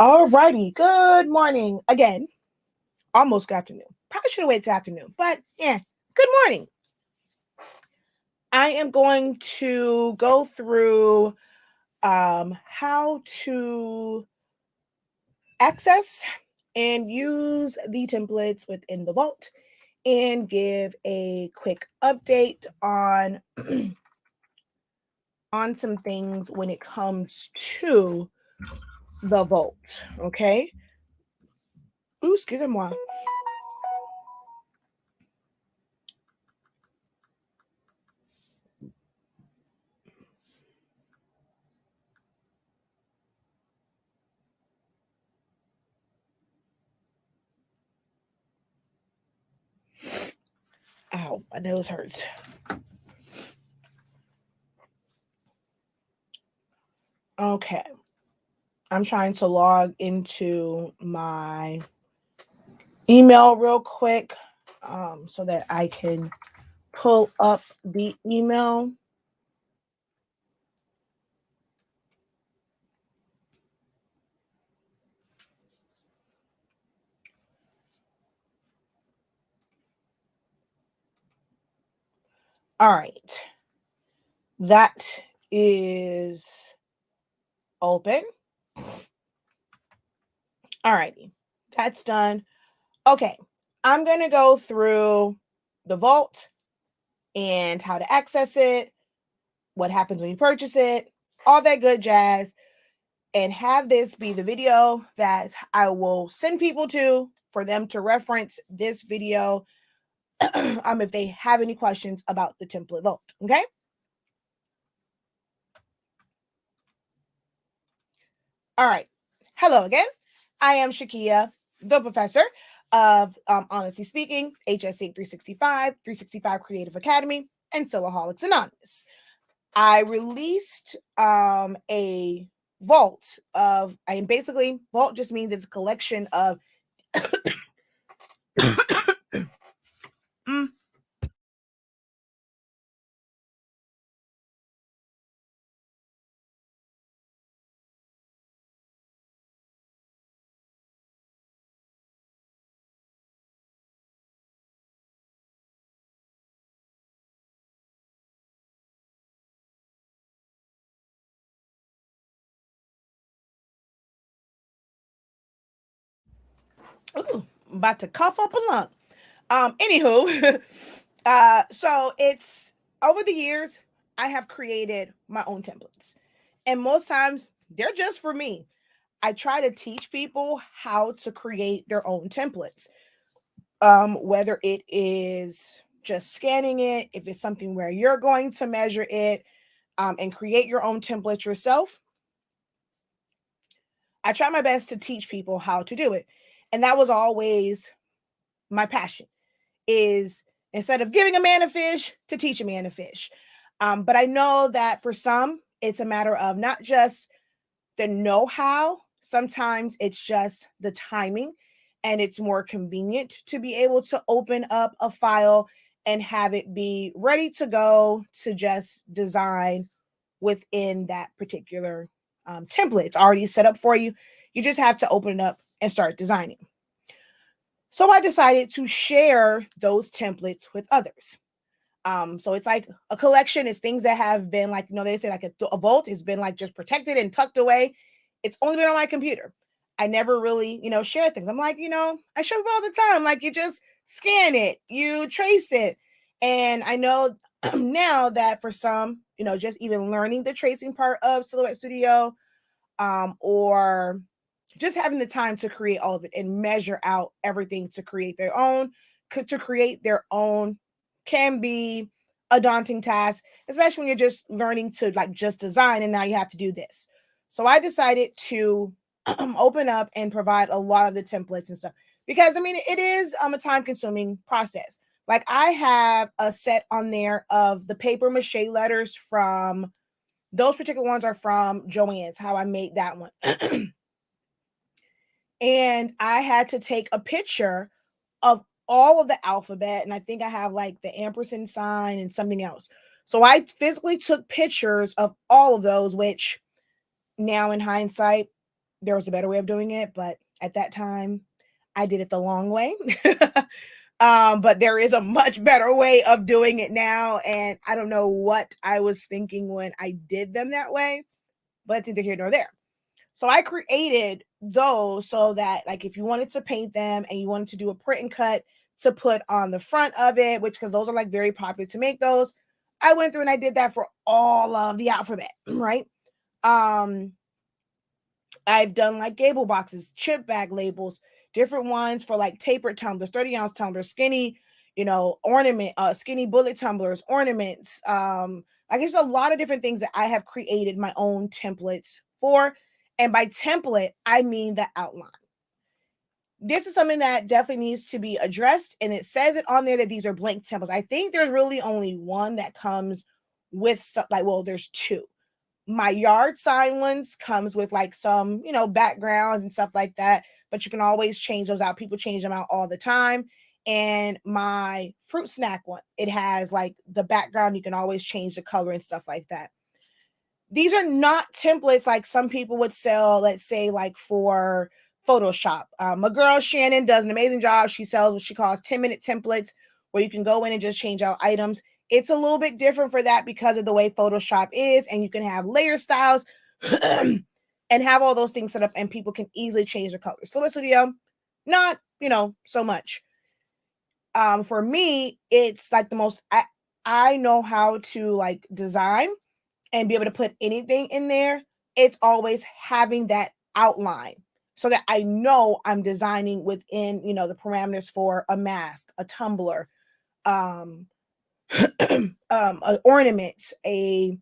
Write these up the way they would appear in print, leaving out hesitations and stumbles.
Alrighty, good morning again. Almost good afternoon. Probably should have waited till afternoon, but yeah, good morning. I am going to go through how to access and use the templates within the vault and give a quick update on on some things when it comes to the vault. Okay. Ooh, excusez-moi. Ow, my nose hurts. Okay. I'm trying to log into my email real quick so that I can pull up the email. All right. That is open. All righty. That's done. Okay. I'm going to go through the vault and how to access it, what happens when you purchase it, all that good jazz, and have this be the video that I will send people to for them to reference this video if they have any questions about the template vault. Okay. All right. Hello again. I am Shakia, the professor of Honestly Speaking, HSC 365, 365 Creative Academy, and Soloholics Anonymous. I released a vault of, I basically, vault just means it's a collection of ooh, I'm about to cough up a lung. Anywho, so it's over the years, I have created my own templates. And most times they're just for me. I try to teach people how to create their own templates. Whether it is just scanning it, if it's something where you're going to measure it and create your own templates yourself, I try my best to teach people how to do it. And that was always my passion, is instead of giving a man a fish, to teach a man a fish. But I know that for some, it's a matter of not just the know-how. Sometimes it's just the timing, and it's more convenient to be able to open up a file and have it be ready to go to just design within that particular template. It's already set up for you. You just have to open it up and start designing. So I decided to share those templates with others. So it's like a collection. It's things that have been like, they say like a vault has been like just protected and tucked away. It's only been on my computer. I never really, share things. I'm like, I show people all the time. Like you just scan it, you trace it. And I know now that for some, just even learning the tracing part of Silhouette Studio, or just having the time to create all of it and measure out everything to create their own, can be a daunting task, especially when you're just learning to like just design and now you have to do this. So I decided to open up and provide a lot of the templates and stuff because it is a time consuming process. Like I have a set on there of the paper mache letters from those particular ones are from Joann's, how I made that one. And I had to take a picture of all of the alphabet, and I think I have like the ampersand sign and something else. So I physically took pictures of all of those, which now in hindsight, there was a better way of doing it, but at that time I did it the long way. But there is a much better way of doing it now. And I don't know what I was thinking when I did them that way, but it's neither here nor there. So I created those so that, like, if you wanted to paint them and you wanted to do a print and cut to put on the front of it, which, because those are like very popular to make those, I went through and I did that for all of the alphabet, right? I've done like gable boxes, chip bag labels, different ones for like tapered tumblers, 30-ounce tumblers, skinny, skinny bullet tumblers, ornaments. I guess a lot of different things that I have created my own templates for. And by template, I mean the outline. This is something that definitely needs to be addressed. And it says it on there that these are blank templates. I think there's really only one that comes with there's two. My yard sign ones comes with like some, backgrounds and stuff like that, but you can always change those out. People change them out all the time. And my fruit snack one, it has like the background. You can always change the color and stuff like that. These are not templates like some people would sell, let's say like for Photoshop. My girl Shannon does an amazing job. She sells what she calls 10-minute templates where you can go in and just change out items. It's a little bit different for that because of the way Photoshop is, and you can have layer styles and have all those things set up, and people can easily change the colors. So Studio, not, so much. For me, it's like the most, I know how to like design and be able to put anything in there. It's always having that outline so that I know I'm designing within, the parameters for a mask, a tumbler, an ornament, a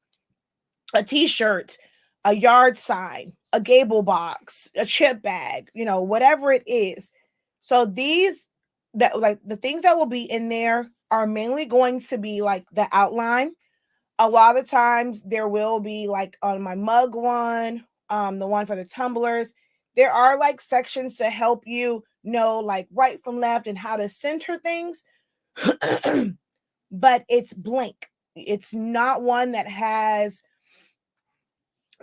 t-shirt, a yard sign, a gable box, a chip bag, whatever it is. So these, that like the things that will be in there are mainly going to be like the outline. A lot of times there will be like on my mug one, the one for the tumblers, there are like sections to help you know like right from left and how to center things. But it's blank. It's not one that has,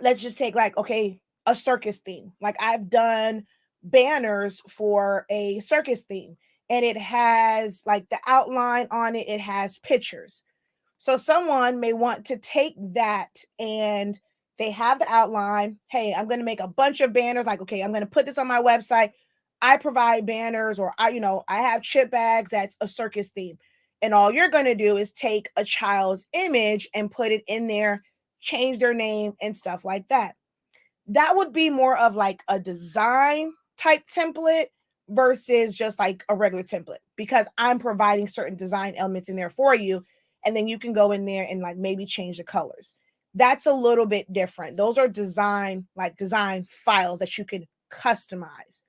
let's just take like, okay, a circus theme. Like I've done banners for a circus theme, and it has like the outline on it. It has pictures. So someone may want to take that and they have the outline. Hey, I'm going to make a bunch of banners. Like, okay, I'm going to put this on my website. I provide banners, or I have chip bags. That's a circus theme. And all you're going to do is take a child's image and put it in there, change their name and stuff like that. That would be more of like a design type template versus just like a regular template, because I'm providing certain design elements in there for you. And then you can go in there and like maybe change the colors. That's a little bit different. Those are design files that you can customize.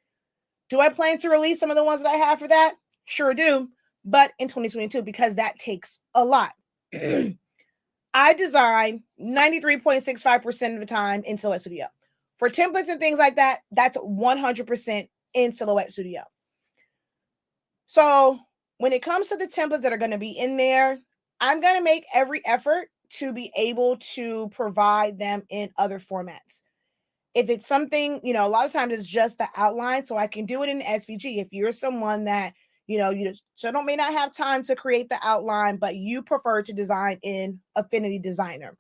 Do I plan to release some of the ones that I have for that? Sure do. But in 2022, because that takes a lot. I design 93.65% of the time in Silhouette Studio. For templates and things like that, that's 100% in Silhouette Studio. So when it comes to the templates that are going to be in there, I'm going to make every effort to be able to provide them in other formats. If it's something, a lot of times it's just the outline, so I can do it in SVG. If you're someone that, you may not have time to create the outline, but you prefer to design in Affinity Designer.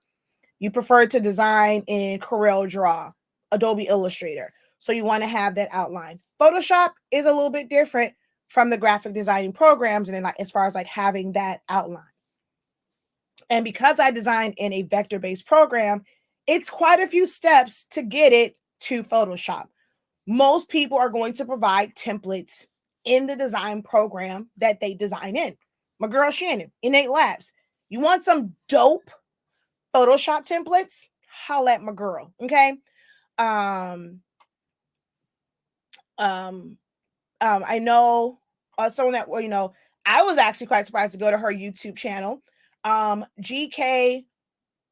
You prefer to design in Corel Draw, Adobe Illustrator. So you want to have that outline. Photoshop is a little bit different from the graphic designing programs, and then like as far as like having that outline. And because I designed in a vector-based program, it's quite a few steps to get it to Photoshop. Most people are going to provide templates in the design program that they design in. My girl Shannon, Innate Labs. You want some dope Photoshop templates? Holla at my girl, okay? I know someone that, I was actually quite surprised to go to her YouTube channel. GK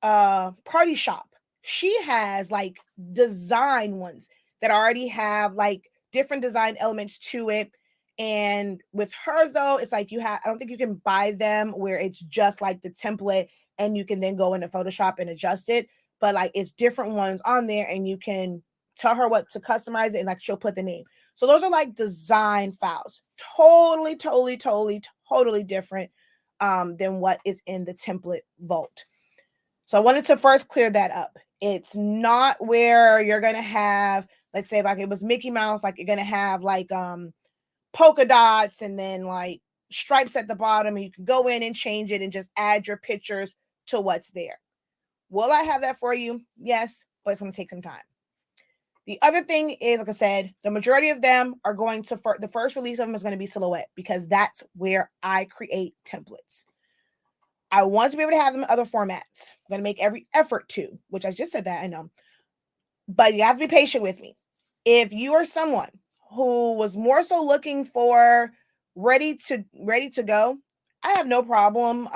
Party Shop. She has like design ones that already have like different design elements to it. And with hers though, it's like I don't think you can buy them where it's just like the template and you can then go into Photoshop and adjust it. But like it's different ones on there, and you can tell her what to customize it, and like she'll put the name. So those are like design files. Totally, totally, totally, totally different than what is in the template vault. So I wanted to first clear that up. It's not where you're going to have, let's say, like it was Mickey Mouse, like you're going to have like polka dots and then like stripes at the bottom, and you can go in and change it and just add your pictures to what's there. Will I have that for you? Yes, but it's going to take some time. The other thing is, like I said, the majority of them are going to, the first release of them is going to be Silhouette, because that's where I create templates. I want to be able to have them in other formats. I'm going to make every effort to, which I just said that, I know. But you have to be patient with me. If you are someone who was more so looking for ready to go, I have no problem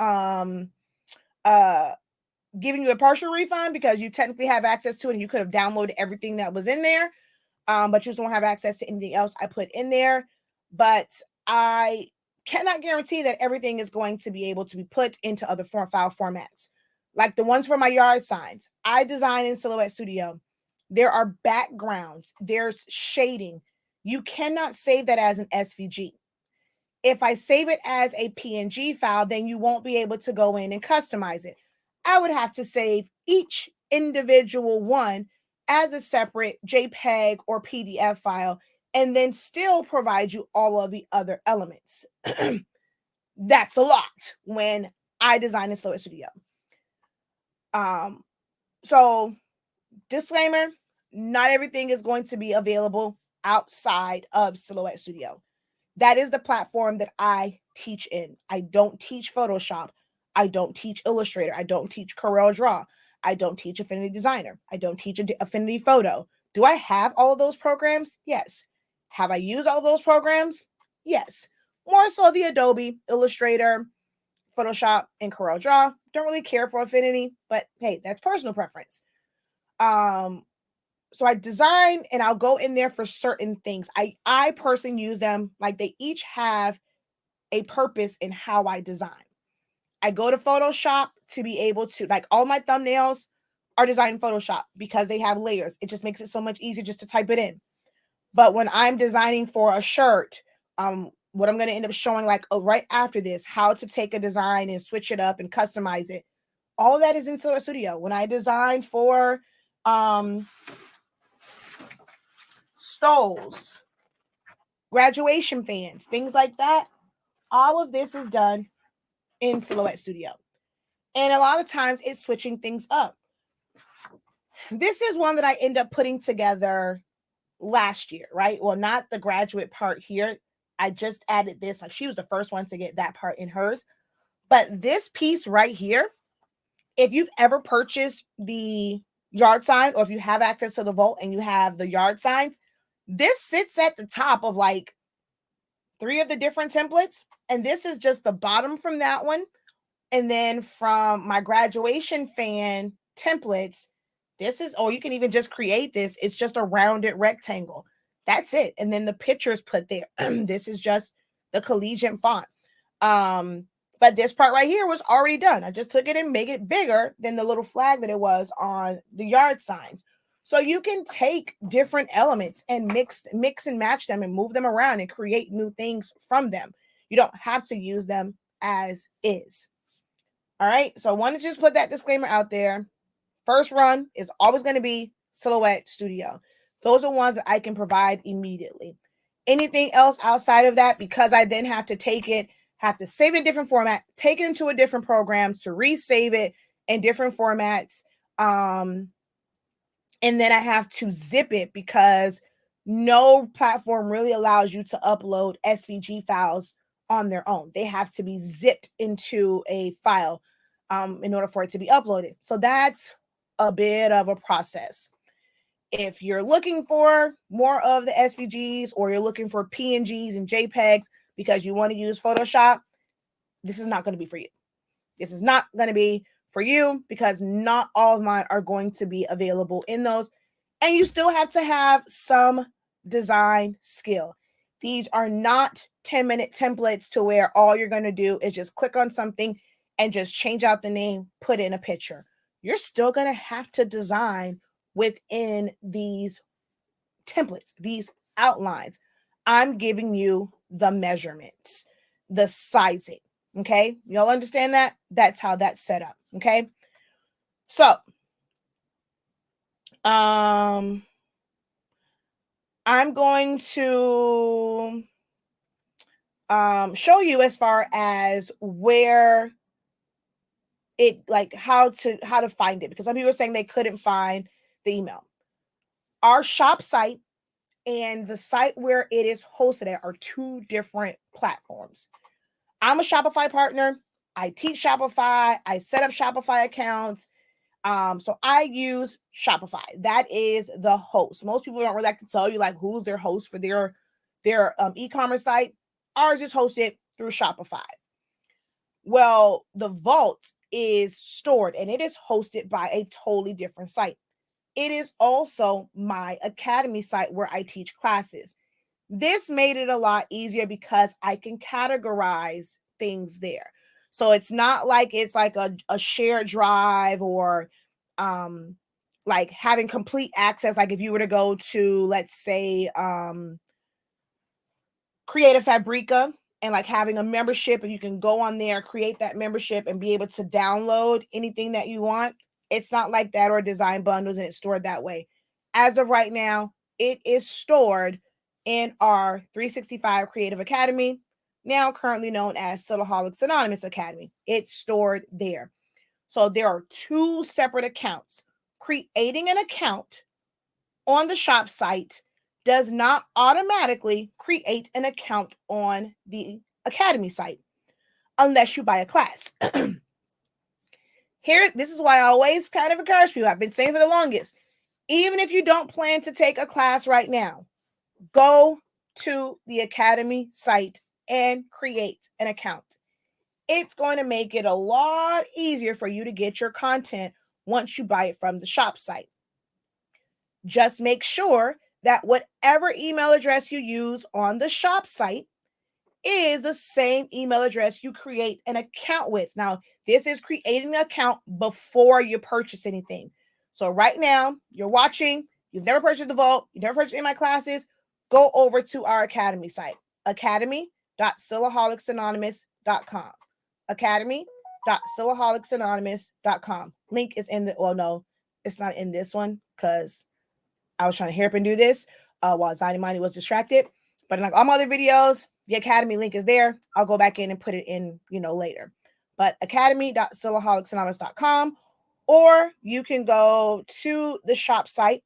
giving you a partial refund, because you technically have access to it and you could have downloaded everything that was in there. But you just don't have access to anything else I put in there. But I cannot guarantee that everything is going to be able to be put into other file formats. Like the ones for my yard signs, I design in Silhouette Studio. There are backgrounds, there's shading. You cannot save that as an SVG. If I save it as a PNG file, then you won't be able to go in and customize it. I would have to save each individual one as a separate JPEG or PDF file, and then still provide you all of the other elements. That's a lot when I design in Silhouette Studio. So disclaimer, not everything is going to be available outside of Silhouette Studio. That is the platform that I teach in. I don't teach Photoshop. I don't teach Illustrator. I don't teach Corel Draw. I don't teach Affinity Designer. I don't teach Affinity Photo. Do I have all of those programs? Yes. Have I used all those programs? Yes. More so the Adobe, Illustrator, Photoshop, and Corel Draw. Don't really care for Affinity, but hey, that's personal preference. So I design and I'll go in there for certain things. I personally use them like they each have a purpose in how I design. I go to Photoshop to be able to, like, all my thumbnails are designed in Photoshop because they have layers. It just makes it so much easier just to type it in. But when I'm designing for a shirt, what I'm going to end up showing, like, right after this, how to take a design and switch it up and customize it. All of that is in Silhouette Studio. When I design for stoles, graduation fans, things like that, all of this is done in Silhouette Studio. And a lot of times it's switching things up. This is one that I end up putting together last year, right? Well, not the graduate part here. I just added this. Like, she was the first one to get that part in hers. But this piece right here, if you've ever purchased the yard sign, or if you have access to the vault and you have the yard signs, this sits at the top of like 3 of the different templates. And this is just the bottom from that one. And then from my graduation fan templates, this is, or you can even just create this. It's just a rounded rectangle. That's it. And then the pictures put there. This is just the collegiate font. But this part right here was already done. I just took it and made it bigger than the little flag that it was on the yard signs. So you can take different elements and mix and match them and move them around and create new things from them. You don't have to use them as is. All right. So I want to just put that disclaimer out there. First run is always going to be Silhouette Studio. Those are ones that I can provide immediately. Anything else outside of that, because I then have to take it, have to save it in a different format, take it into a different program to resave it in different formats. And then I have to zip it, because no platform really allows you to upload SVG files on their own. They have to be zipped into a file in order for it to be uploaded. So that's a bit of a process. If you're looking for more of the SVGs, or you're looking for PNGs and JPEGs because you want to use Photoshop, this is not going to be for you. This is not going to be for you, because not all of mine are going to be available in those. And you still have to have some design skill. These are not 10-minute templates to where all you're going to do is just click on something and just change out the name, put in a picture. You're still going to have to design within these templates, these outlines. I'm giving you the measurements, the sizing. Okay. Y'all understand that? That's how that's set up. Okay. So, I'm going to show you as far as where it, like how to find it, because some people are saying they couldn't find the email. Our shop site and the site where it is hosted at are two different platforms. I'm a Shopify partner. I teach Shopify. I set up Shopify accounts. So I use Shopify. That is the host. Most people don't really like to tell you like who's their host for their e-commerce site. Ours is hosted through Shopify. Well, the vault is stored and it is hosted by a totally different site. It is also my academy site where I teach classes. This made it a lot easier because I can categorize things there. So it's not like it's like a shared drive or like having complete access. Like if you were to go to, let's say, Creative Fabrica and like having a membership, and you can go on there, create that membership and be able to download anything that you want. It's not like that, or design bundles and it's stored that way. As of right now, it is stored in our 365 Creative Academy, now currently known as Sillaholics Anonymous Academy. It's stored there. So there are two separate accounts. Creating an account on the shop site does not automatically create an account on the academy site unless you buy a class. Here, this is why I always kind of encourage people. I've been saying for the longest, even if you don't plan to take a class right now, go to the academy site and create an account. It's going to make it a lot easier for you to get your content once you buy it from the shop site. Just make sure that whatever email address you use on the shop site is the same email address you create an account with. Now, this is creating an account before you purchase anything. So right now, you're watching, you've never purchased the Vault, you've never purchased any of my classes, go over to our academy site, academy.sillaholicsAnonymous.com. academy.sillaholicsAnonymous.com. Link is in the, well, no, it's not in this one because I was trying to hurry up and do this while Zani Money was distracted. But like all my other videos, the Academy link is there. I'll go back in and put it in, later. But academy.sillaholicsAnonymous.com, or you can go to the shop site.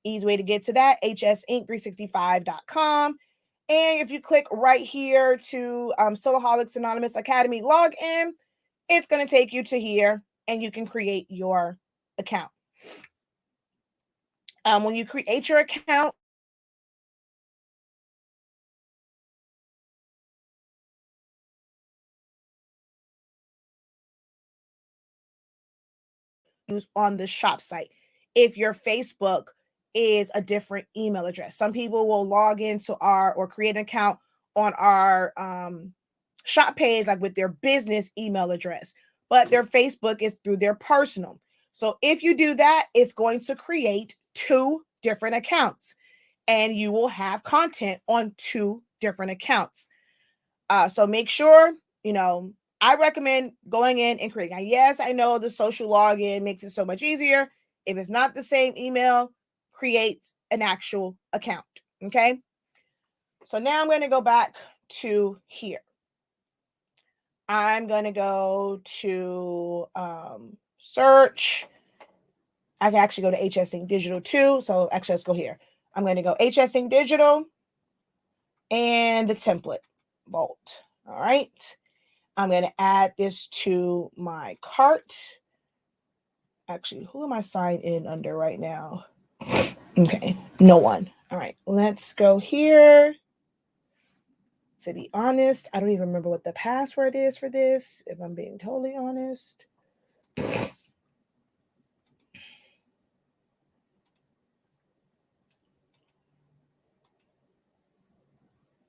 Easy way to get to that, hsinc365.com. And if you click right here to Sillaholics Anonymous Academy login, it's going to take you to here and you can create your account. When you create your account, use on the shop site. If your Facebook is a different email address, some people will log into our or create an account on our shop page, like with their business email address, but their Facebook is through their personal. So if you do that, it's going to create two different accounts and you will have content on two different accounts. So make sure, I recommend going in and creating. Now, yes, I know the social login makes it so much easier. If it's not the same email, create an actual account. Okay. So now I'm going to go back to here. I'm going to go to search. I can actually go to HS Inc Digital too. So actually, let's go here. I'm going to go HS Inc Digital and the template vault. All right. I'm going to add this to my cart. Actually, who am I signed in under right now? Okay, no one. All right, let's go here. To be honest, I don't even remember what the password is for this, if I'm being totally honest.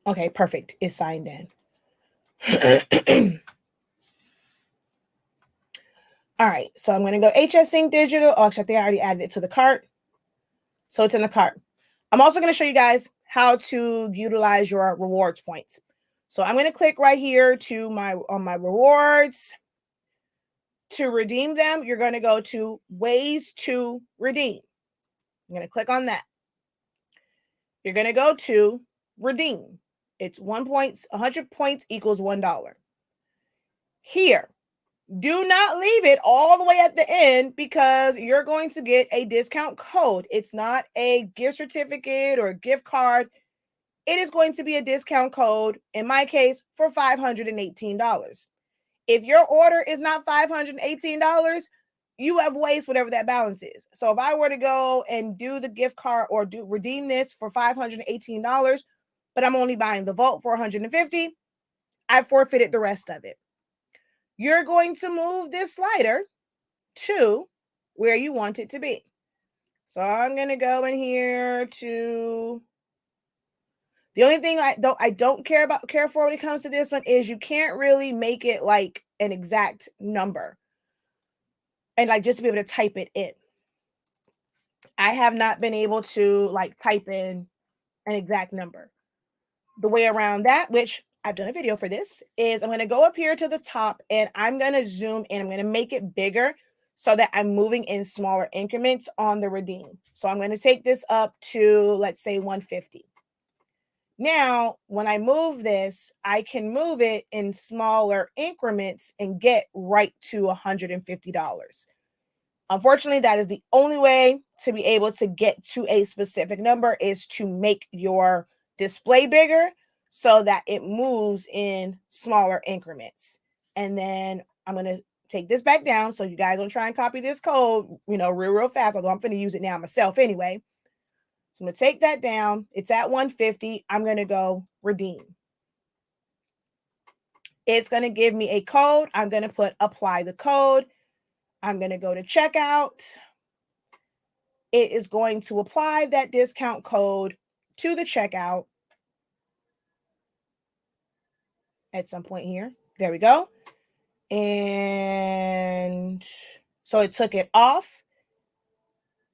Okay, perfect. It's signed in. All right, so I'm going to go HS Inc Digital. Oh, actually, I think I already added it to the cart. So it's in the cart. I'm also going to show you guys how to utilize your rewards points. So I'm going to click right here to on my rewards. To redeem them, you're going to go to ways to redeem. I'm going to click on that. You're going to go to redeem. It's 100 points equals $1. Here, do not leave it all the way at the end because you're going to get a discount code. It's not a gift certificate or a gift card. It is going to be a discount code, in my case, for $518. If your order is not $518, you have wasted whatever that balance is. So if I were to go and do the gift card or redeem this for $518, but I'm only buying the vault for $150, I forfeited the rest of it. You're going to move this slider to where you want it to be. So I'm going to go in here to the only thing I don't care for when it comes to this one is you can't really make it like an exact number and like just to be able to type it in. I have not been able to like type in an exact number. The way around that, which I've done a video for this, is I'm going to go up here to the top and I'm going to zoom in. I'm going to make it bigger so that I'm moving in smaller increments on the redeem. So I'm going to take this up to, let's say, 150. Now, when I move this, I can move it in smaller increments and get right to $150. Unfortunately, that is the only way to be able to get to a specific number is to make your display bigger so that it moves in smaller increments. And then I'm going to take this back down so you guys don't try and copy this code, real fast, although I'm going to use it now myself anyway. So I'm going to take that down. It's at 150. I'm going to go redeem. It's going to give me a code. I'm going to put apply the code. I'm going to go to checkout. It is going to apply that discount code to the checkout at some point here. There we go. And so it took it off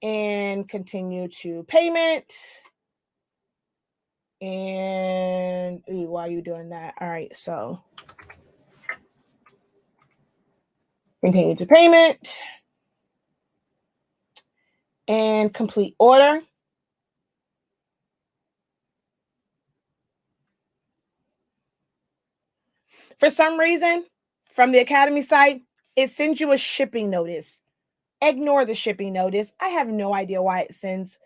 and continue to payment. And why are you doing that? All right, so continue to payment and complete order. For some reason, from the Academy site, it sends you a shipping notice. Ignore the shipping notice. I have no idea why it sends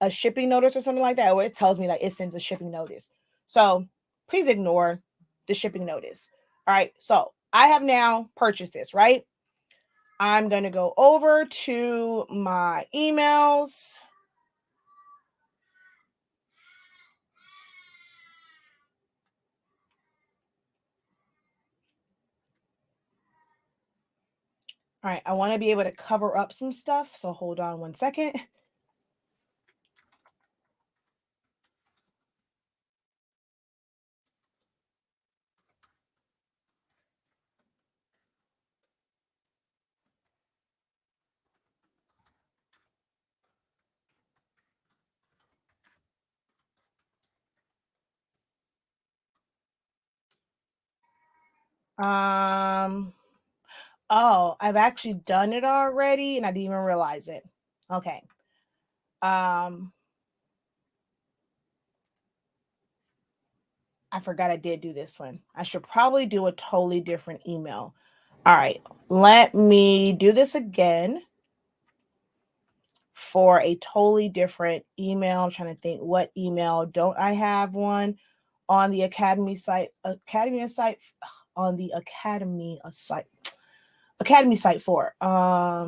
a shipping notice or something like that, or it tells me that it sends a shipping notice. So please ignore the shipping notice. All right, so I have now purchased this, right? I'm going to go over to my emails. All right, I want to be able to cover up some stuff, so hold on one second. Oh, I've actually done it already and I didn't even realize it. Okay. I forgot I did do this one. I should probably do a totally different email. All right, let me do this again for a totally different email. I'm trying to think what email don't I have one on the Academy site for. I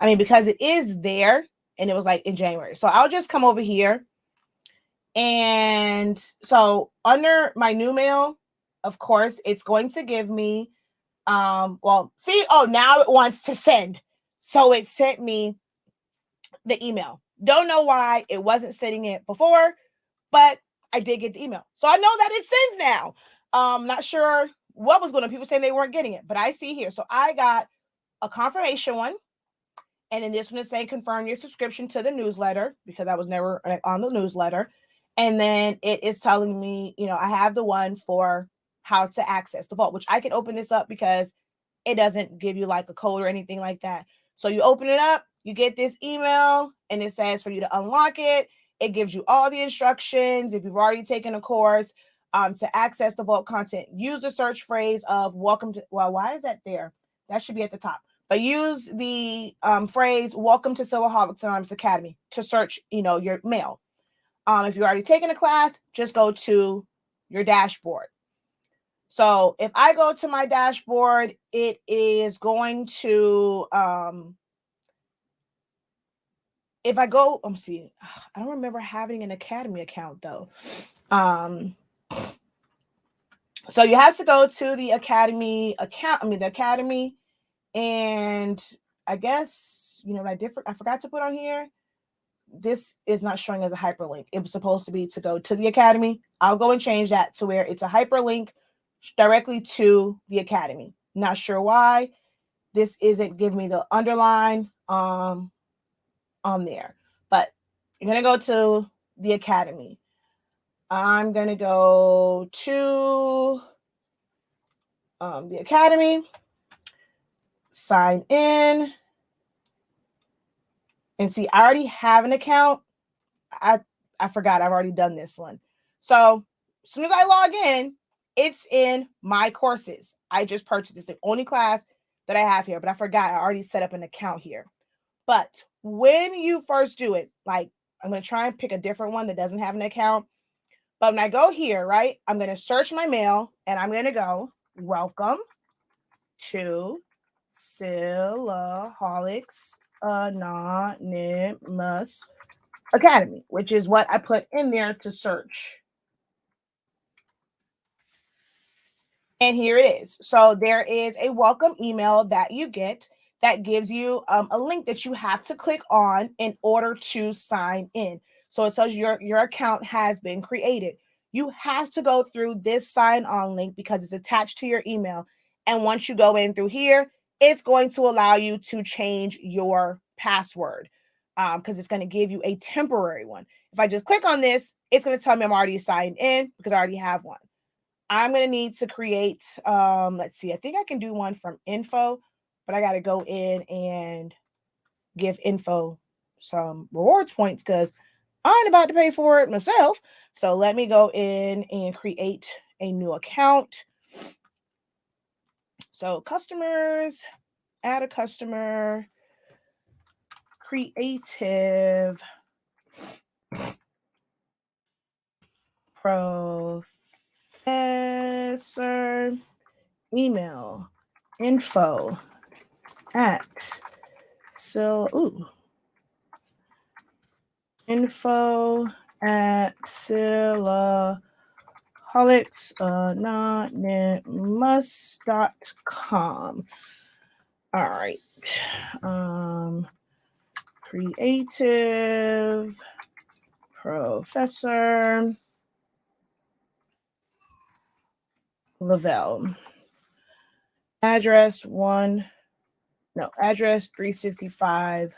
mean, because it is there and it was like in January. So I'll just come over here. And so under my new mail, of course, it's going to give me, now it wants to send. So it sent me the email. Don't know why it wasn't sending it before, but I did get the email. So I know that it sends now. Not sure what was going on. People saying they weren't getting it, but I see here. So I got a confirmation one. And then this one is saying confirm your subscription to the newsletter because I was never on the newsletter. And then it is telling me, I have the one for how to access the vault, which I can open this up because it doesn't give you like a code or anything like that. So you open it up, you get this email, and it says for you to unlock it. It gives you all the instructions. If you've already taken a course, to access the vault content, use the search phrase of welcome to, well, why is that there? That should be at the top. But use the phrase welcome to Silaholics Anonymous Academy to search, your mail. If you've already taken a class, just go to your dashboard. So if I go to my dashboard, it is going to, if I go, let me see, I don't remember having an Academy account though. So you have to go to the Academy account, the Academy, and I guess, I forgot to put on here. This is not showing as a hyperlink. It was supposed to be to go to the Academy. I'll go and change that to where it's a hyperlink directly to the Academy. Not sure why this isn't giving me the underline on there, but you're going to go to the Academy. I'm going to go to the Academy, sign in, and see, I already have an account. I forgot I've already done this one. So as soon as I log in, it's in my courses. I just purchased this, the only class that I have here, but I forgot I already set up an account here. But when you first do it, like I'm going to try and pick a different one that doesn't have an account. But when I go here, right, I'm going to search my mail and I'm going to go, welcome to Silaholics Anonymous Academy, which is what I put in there to search. And here it is. So there is a welcome email that you get that gives you a link that you have to click on in order to sign in. So it says your account has been created. You have to go through this sign on link because it's attached to your email. And once you go in through here, it's going to allow you to change your password because it's going to give you a temporary one. If I just click on this, it's going to tell me I'm already signed in because I already have one. I'm going to need to create, let's see, I think I can do one from info, but I got to go in and give info some rewards points because I'm about to pay for it myself. So let me go in and create a new account. So customers, add a customer, creative professor, email info at info at silaholics.com. All right. Creative professor Lavelle. Address 365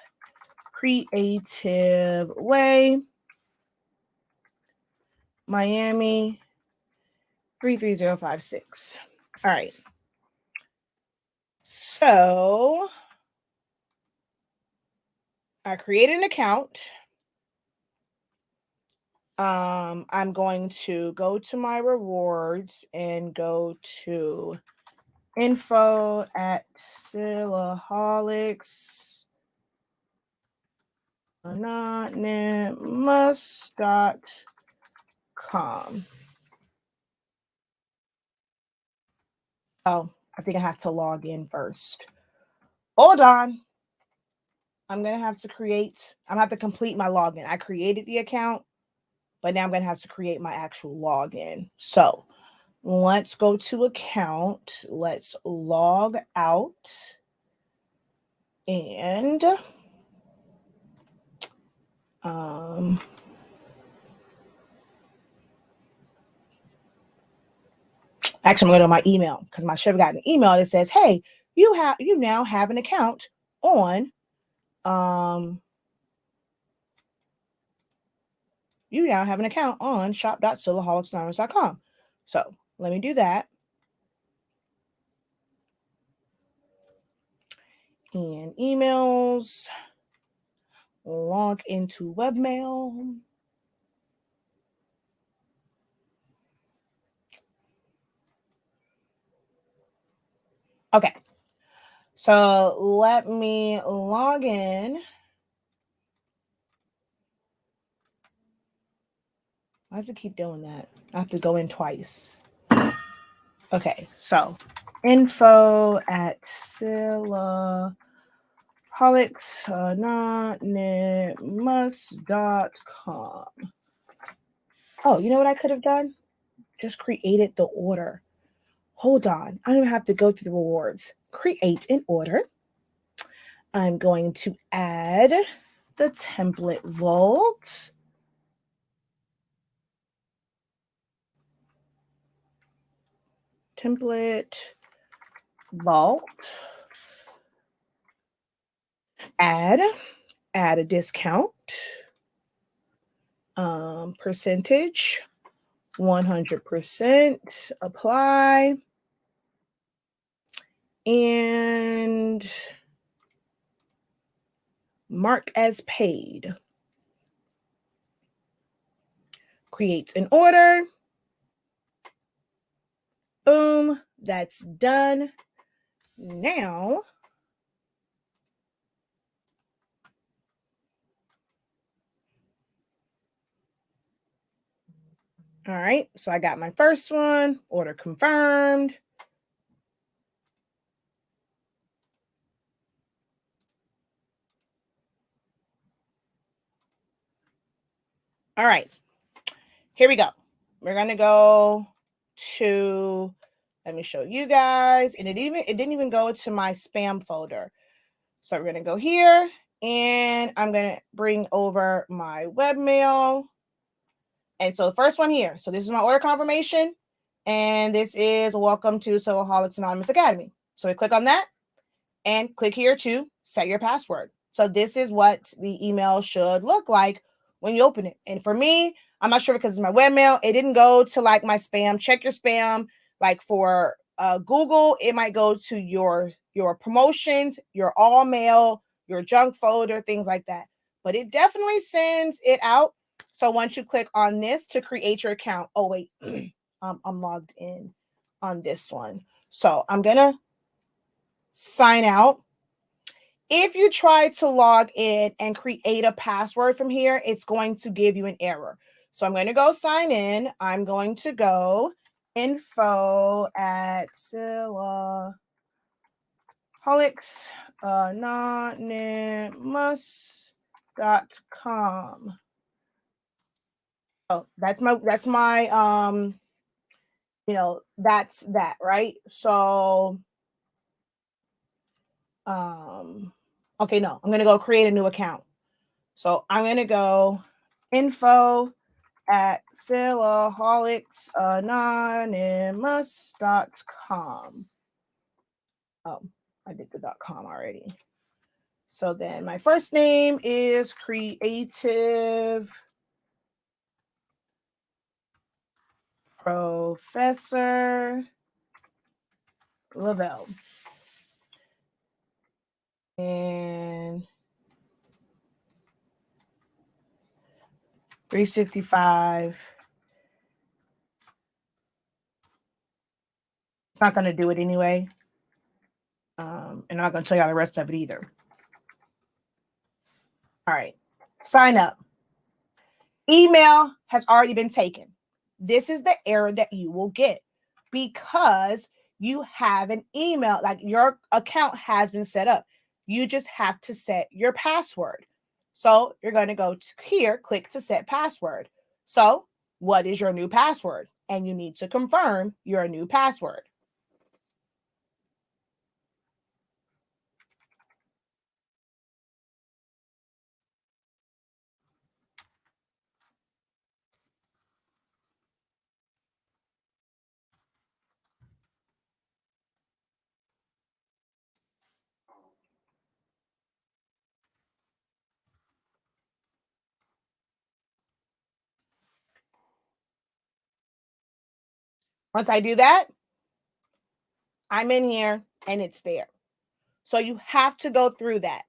Creative Way, Miami 33056. All right. So I created an account. I'm going to go to my rewards and go to info at silaholics.com. Oh, I think I have to log in first. Hold on. I'm going to have to complete my login. I created the account, but now I'm going to have to create my actual login. So let's go to account. Let's log out. And actually, I'm going to go to my email because I should have gotten an email that says, hey, you now have an account on you now have an account on shop.soloholicsanonymous.com. So let me do that. And emails, log into webmail. Okay. So let me log in. Why does it keep doing that? I have to go in twice. Okay, so info at soloholicsanonymous.com. Oh, you know what I could have done? Just created the order. Hold on. I don't even have to go through the rewards. Create an order. I'm going to add the template vault. Template vault. Add a discount. Percentage 100%. Apply. And mark as paid. Create an order. Boom, that's done. Now, all right, so I got my first one, order confirmed. All right, here we go. We're gonna go to, let me show you guys, and it didn't even go to my spam folder. So we're gonna go here, and I'm gonna bring over my webmail. And so the first one here, so this is my order confirmation, and this is welcome to Soloholics Anonymous Academy. So we click on that and click here to set your password. So this is what the email should look like when you open it. And for me, I'm not sure because it's my webmail, it didn't go to like my spam. Check your spam. Like for Google, it might go to your promotions, your all mail, your junk folder, things like that. But it definitely sends it out. So once you click on this to create your account, oh wait, I'm logged in on this one. So I'm gonna sign out. If you try to log in and create a password from here, it's going to give you an error. So I'm going to go sign in. I'm going to go info at soloholicsanonymous.com. Oh, that's my that's that, right? So okay, no, I'm gonna go create a new account. So I'm gonna go info at soloholicsanonymous.com. Oh, I did the .com already. So then my first name is Creative Professor Lavelle. And 365. It's not going to do it anyway. And I'm not going to tell y'all the rest of it either. All right. Sign up. Email has already been taken. This is the error that you will get because you have an email, like your account has been set up. You just have to set your password. So you're going to go to here, click to set password. So what is your new password? And you need to confirm your new password. Once I do that, I'm in here and it's there. So you have to go through that.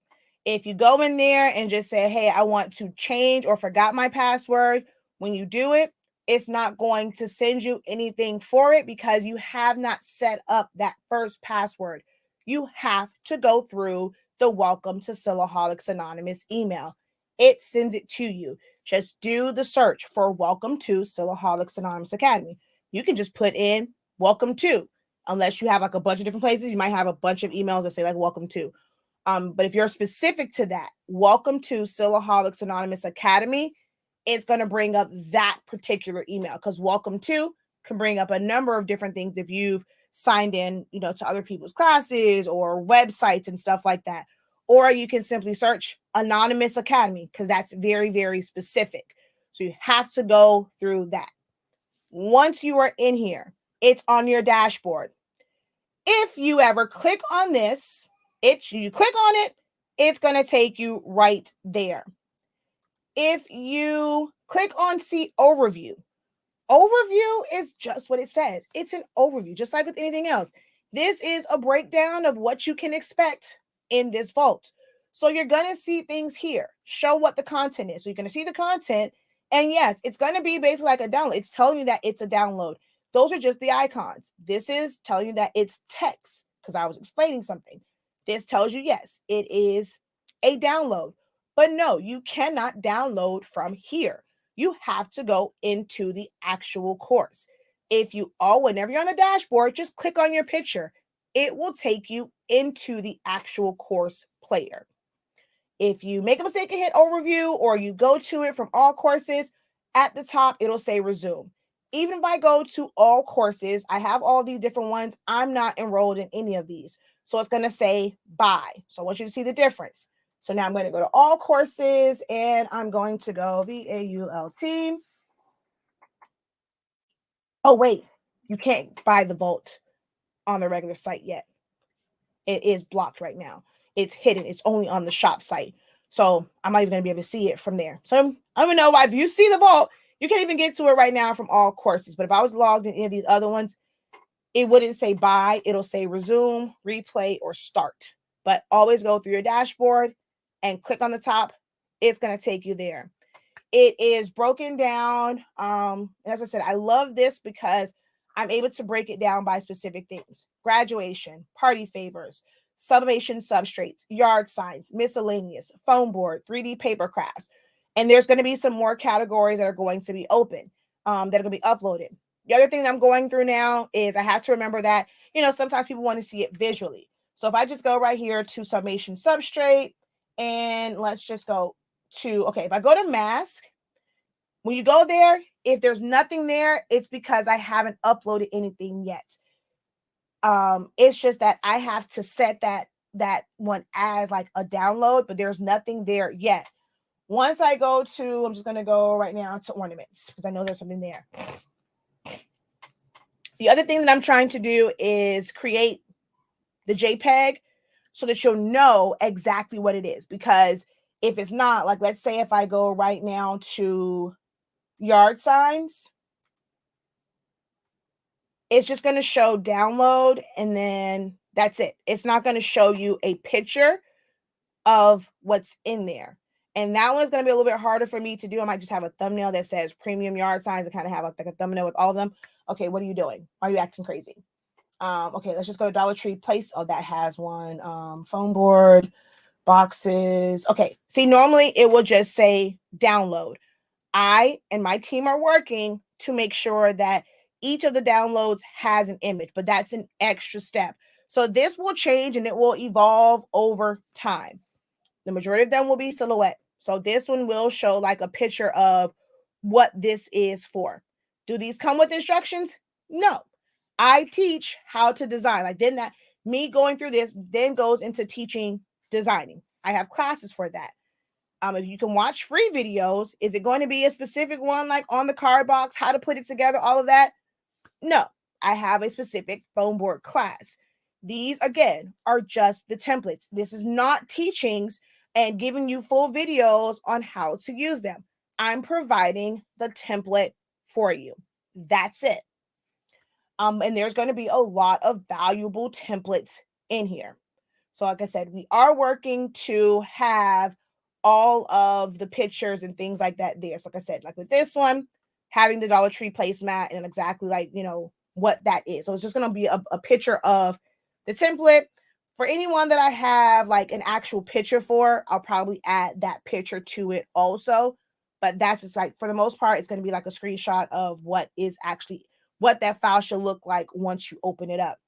If you go in there and just say, hey, I want to change or forgot my password, when you do it, it's not going to send you anything for it because you have not set up that first password. You have to go through the Welcome to Sillaholics Anonymous email. It sends it to you. Just do the search for Welcome to Sillaholics Anonymous Academy. You can just put in Welcome to, unless you have like a bunch of different places. You might have a bunch of emails that say like Welcome to. But if you're specific to that, Welcome to Sillaholics Anonymous Academy, it's going to bring up that particular email because Welcome to can bring up a number of different things if you've signed in, to other people's classes or websites and stuff like that. Or you can simply search Anonymous Academy because that's very, very specific. So you have to go through that. Once you are in here, it's on your dashboard. If you ever click on this, you click on it, it's going to take you right there. If you click on see overview is just what it says. It's an overview, just like with anything else. This is a breakdown of what you can expect in this vault. So you're going to see things here, show what the content is. So you're going to see the content. And yes, it's going to be basically like a download. It's telling you that it's a download. Those are just the icons. This is telling you that it's text because I was explaining something. This tells you, yes, it is a download. But no, you cannot download from here. You have to go into the actual course. Whenever you're on the dashboard, just click on your picture. It will take you into the actual course player. If you make a mistake and hit overview or you go to it from all courses, at the top, it'll say resume. Even if I go to all courses, I have all these different ones. I'm not enrolled in any of these. So it's going to say bye. So I want you to see the difference. So now I'm going to go to all courses and I'm going to go VAULT. Oh, wait, you can't buy the vault on the regular site yet. It is blocked right now. It's hidden. It's only on the shop site. So I'm not even going to be able to see it from there. So I don't even know why. If you see the vault, you can't even get to it right now from all courses. But if I was logged in any of these other ones, it wouldn't say buy. It'll say resume, replay, or start. But always go through your dashboard and click on the top. It's going to take you there. It is broken down. As I said, I love this because I'm able to break it down by specific things. Graduation, party favors, sublimation substrates, yard signs, miscellaneous, foam board, 3D paper crafts. And there's going to be some more categories that are going to be open, that are going to be uploaded. The other thing that I'm going through now is I have to remember that, sometimes people want to see it visually. So if I just go right here to summation substrate, and let's just go if I go to mask, when you go there, if there's nothing there, it's because I haven't uploaded anything yet. It's just that I have to set that one as like a download, but there's nothing there yet. Once I go to, I'm just going to go right now to ornaments because I know there's something there. The other thing that I'm trying to do is create the JPEG so that you'll know exactly what it is. Because if it's not, like, let's say if I go right now to yard signs, it's just going to show download and then that's it. It's not going to show you a picture of what's in there. And that one's going to be a little bit harder for me to do. I might just have a thumbnail that says premium yard signs and kind of have like a thumbnail with all of them. Okay, what are you doing? Are you acting crazy? Okay, let's just go to Dollar Tree Place. Oh, that has one. Foam board, boxes. Okay, see, normally it will just say download. I and my team are working to make sure that each of the downloads has an image, but that's an extra step. So this will change and it will evolve over time. The majority of them will be silhouette. So this one will show like a picture of what this is for. Do these come with instructions? No. I teach how to design. Like then that me going through this then goes into teaching designing. I have classes for that. If you can watch free videos, is it going to be a specific one like on the card box, how to put it together, all of that? No, I have a specific foam board class. These, again, are just the templates. This is not teachings and giving you full videos on how to use them. I'm providing the template for you. That's it. And there's going to be a lot of valuable templates in here. So like I said, we are working to have all of the pictures and things like that there. So like I said, like with this one, having the Dollar Tree placemat and exactly like, what that is. So it's just going to be a picture of the template. For anyone that I have like an actual picture for, I'll probably add that picture to it also. But that's just like, for the most part, it's going to be like a screenshot of what that file should look like once you open it up.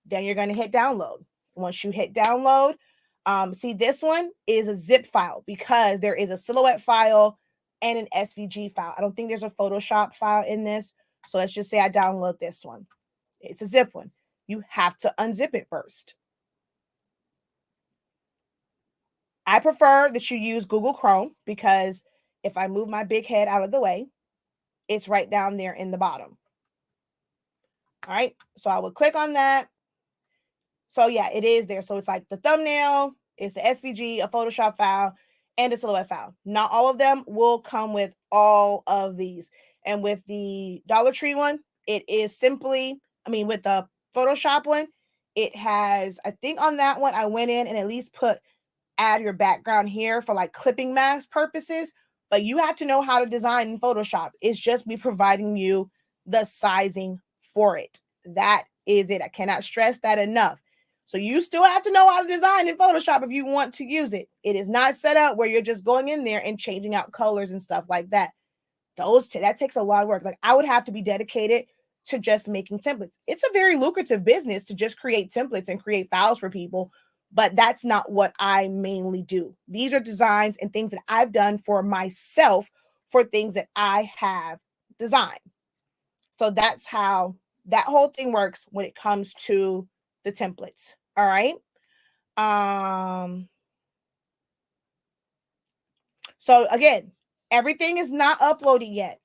Then you're going to hit download. Once you hit download, see, this one is a zip file because there is a silhouette file and an SVG file. I don't think there's a Photoshop file in this. So let's just say I download this one. It's a zip one. You have to unzip it first. I prefer that you use Google Chrome because if I move my big head out of the way, it's right down there in the bottom. All right, so I would click on that. So yeah, it is there. So it's like the thumbnail, it's the SVG, a Photoshop file, and a silhouette file. Not all of them will come with all of these. And with the Dollar Tree one, it is simply, with the Photoshop one, it has, I think on that one, I went in and at least add your background here for like clipping mask purposes, but you have to know how to design in Photoshop. It's just me providing you the sizing for it. That is it. I cannot stress that enough. So you still have to know how to design in Photoshop if you want to use it. It is not set up where you're just going in there and changing out colors and stuff like that. That takes a lot of work. Like I would have to be dedicated to just making templates. It's a very lucrative business to just create templates and create files for people, but that's not what I mainly do. These are designs and things that I've done for myself for things that I have designed. So that's how that whole thing works when it comes to the templates. All right. So again, everything is not uploaded yet.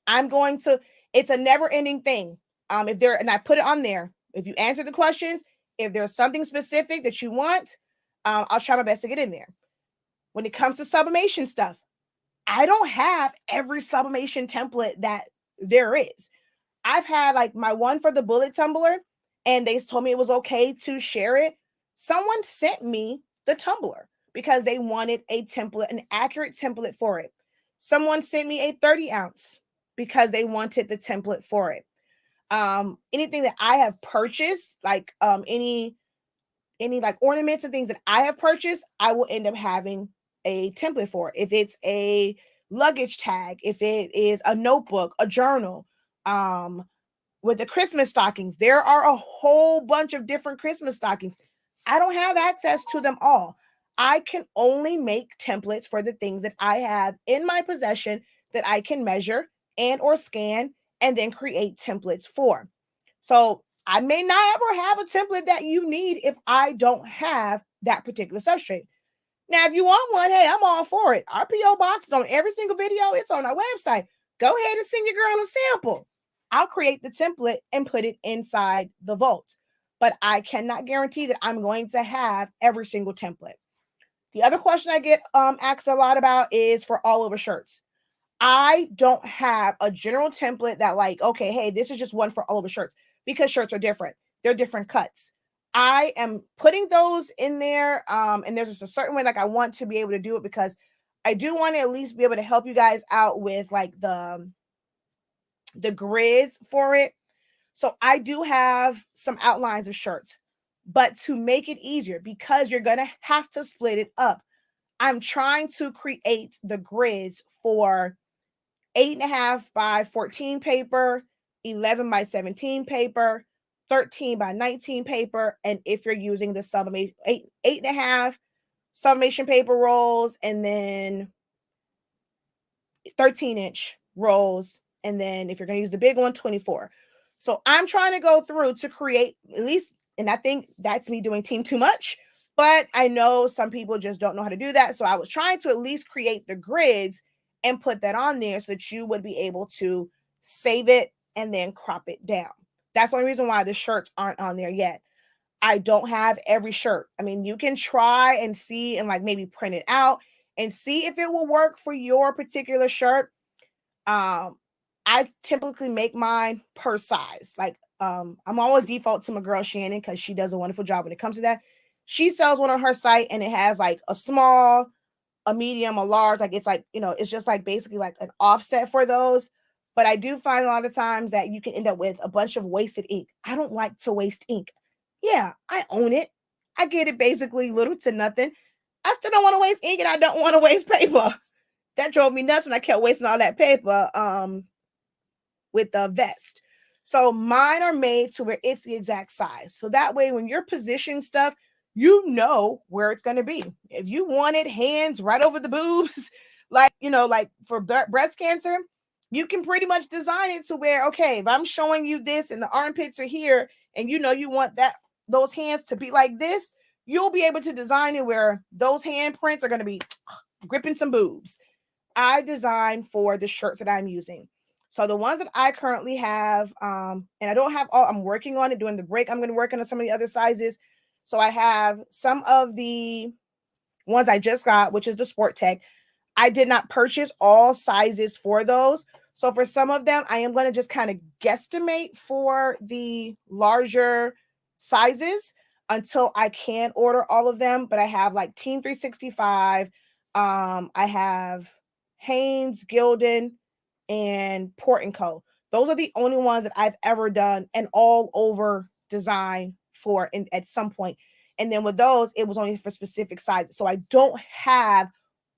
It's a never ending thing. And I put it on there. If you answer the questions, if there's something specific that you want, I'll try my best to get in there. When it comes to sublimation stuff, I don't have every sublimation template that there is. I've had like my one for the bullet tumbler, and they told me it was okay to share it. Someone sent me the tumbler because they wanted a template, an accurate template for it. Someone sent me a 30 ounce because they wanted the template for it. Anything that I have purchased, like any like ornaments and things that I have purchased, I will end up having a template for it. If it's a luggage tag, if it is a notebook, a journal, with the Christmas stockings, there are a whole bunch of different Christmas stockings. I don't have access to them all. I can only make templates for the things that I have in my possession that I can measure and or scan and then create templates for. So I may not ever have a template that you need if I don't have that particular substrate. Now, if you want one, hey, I'm all for it. Our PO box is on every single video. It's on our website. Go ahead and send your girl a sample. I'll create the template and put it inside the vault. But I cannot guarantee that I'm going to have every single template. The other question I get asked a lot about is for all over shirts. I don't have a general template that like, okay, hey, this is just one for all over shirts because shirts are different. They're different cuts. I am putting those in there. And there's just a certain way, like I want to be able to do it because I do want to at least be able to help you guys out with like the grids for it. So I do have some outlines of shirts, but to make it easier, because you're going to have to split it up, I'm trying to create the grids for 8.5 by 14 paper, 11 by 17 paper, 13 by 19 paper. And if you're using the sublimation, 8.5 sublimation paper rolls, and then 13-inch rolls. And then if you're going to use the big one, 24. So I'm trying to go through to create at least, and I think that's me doing team too much, but I know some people just don't know how to do that. So I was trying to at least create the grids and put that on there so that you would be able to save it and then crop it down. That's the only reason why the shirts aren't on there yet. I don't have every shirt. I mean, you can try and see and like maybe print it out and see if it will work for your particular shirt. I typically make mine per size. Like I'm always default to my girl Shannon because she does a wonderful job when it comes to that. She sells one on her site and it has like a small, a medium, a large, like it's like, it's just like basically like an offset for those. But I do find a lot of times that you can end up with a bunch of wasted ink. I don't like to waste ink. Yeah, I own it. I get it basically little to nothing. I still don't want to waste ink and I don't want to waste paper. That drove me nuts when I kept wasting all that paper with the vest. So mine are made to where it's the exact size. So that way, when you're positioning stuff, you know where it's going to be. If you wanted hands right over the boobs, like for breast cancer, you can pretty much design it to where, okay, if I'm showing you this and the armpits are here and you want those hands to be like this, you'll be able to design it where those handprints are going to be gripping some boobs. I design for the shirts that I'm using. So the ones that I currently have, and I don't have all, I'm working on it during the break. I'm going to work on some of the other sizes. So I have some of the ones I just got, which is the Sport Tech. I did not purchase all sizes for those. So for some of them, I am going to just kind of guesstimate for the larger sizes until I can order all of them. But I have like Team 365. I have Hanes, Gildan, and Port and Co. Those are the only ones that I've ever done an all over design for at some point. And then with those, it was only for specific sizes. So I don't have